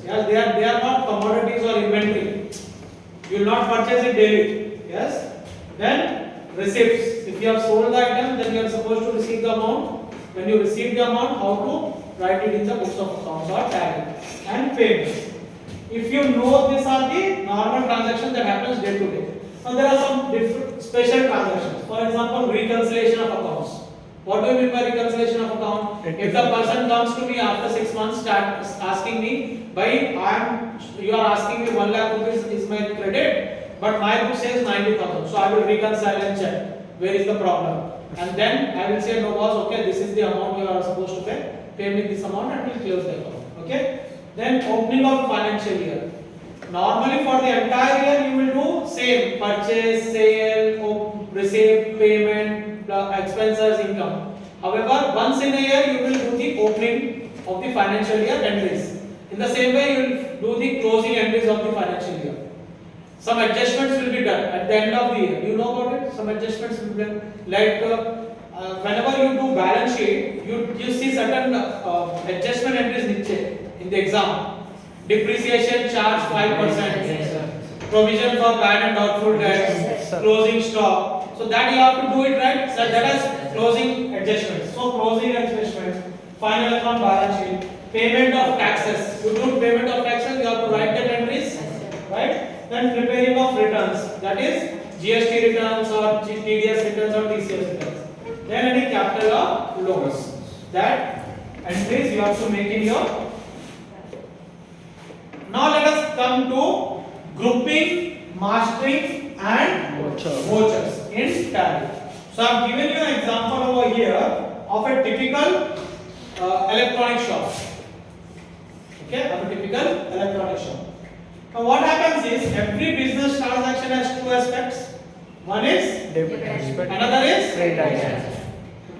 Yes, they are not commodities or inventory. You will not purchase it daily. Yes. Then receipts. If you have sold the item, then you are supposed to receive the amount. When you receive the amount, how to write it in the books of accounts or tag it. And payments. If you know these are the normal transactions that happens day to day. Now there are some different special transactions. For example, reconciliation of accounts. What do you mean by reconciliation of account? If the person comes to me after 6 months, start asking me, you are asking me 1 lakh rupees is my credit, but my book says 90,000. So I will reconcile and check where is the problem, and then I will say, no boss, okay, this is the amount you are supposed to pay. Pay me this amount and we'll close the account. Okay. Then opening of financial year. Normally for the entire year you will do same purchase, sale, receipt, payment, expenses, income. However, once in a year you will do the opening of the financial year entries. In the same way you will do the closing entries of the financial year. Some adjustments will be done at the end of the year. You know about it? Some adjustments will be done. Like whenever you do balance sheet, you see certain adjustment entries in the exam. Depreciation charge 5%, provision for bad and doubtful debts, closing stock. So that you have to do it right. So that is closing adjustments. So closing adjustments, final account balance sheet, payment of taxes. You do payment of taxes, you have to write the entries, right? Then preparing of returns. That is GST returns or TDS returns or TCS returns. Then any capital or loans. That entries you have to make in your. Now let us come to grouping, mastering and vouchers in Tally. So I have given you an example over here of a typical electronic shop. Okay, of a typical electronic shop. Now what happens is every business transaction has two aspects. One is debit aspect, another is credit aspect.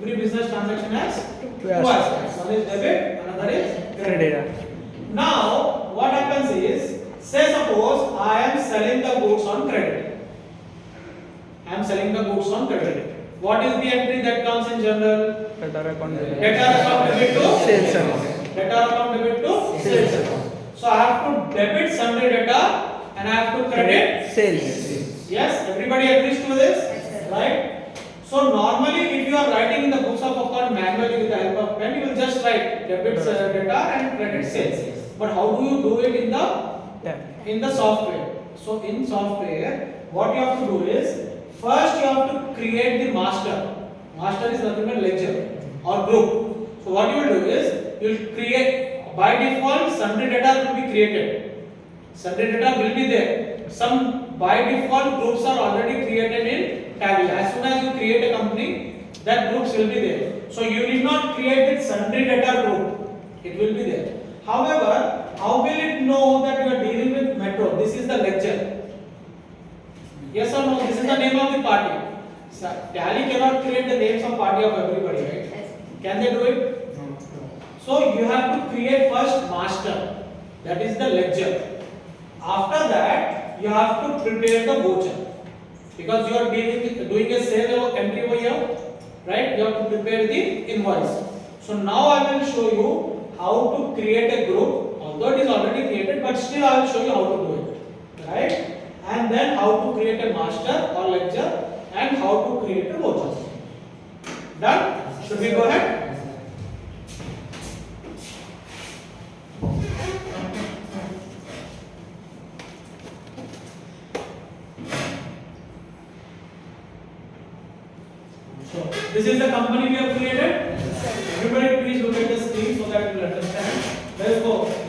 Every business transaction has two aspects. One is debit, another is Credit aspect. Now, what happens is, say suppose I am selling the goods on credit. I am selling the goods on credit. What is the entry that comes in general? Debtor account debit. Debtor account debit to Sales account. Debtor account debit to sales account. So I have to debit sundry debtor and I have to credit Sales. Yes, everybody agrees to this, right? So normally, if you are writing in the books of account manually with the help of pen, you will just write debit debtor and credit sales. But how do you do it in the software? So in software, what you have to do is first you have to create the master. Master is nothing but ledger or group. So what you will do is you will create by default sundry debtor will be created. Sundry debtor will be there. Some by default groups are already created in Tally. As soon as you create a company, that groups will be there. So you need not create the sundry debtor group. It will be there. However, how will it know that you are dealing with Metro? This is the ledger. Yes or no? This is the name of the party. Tally cannot create the names of party of everybody, right? Can they do it? No. So you have to create first master. That is the ledger. After that, you have to prepare the voucher. Because you are doing a sale entry over here, right? You have to prepare the invoice. So now I will show you how to create a group, although it is already created, but still I will show you how to do it, right? And then how to create a master or ledger and how to create a voucher. Done? Should we go ahead? So this is the company we have created. Everybody please look at the screen so that you will understand. Let's go.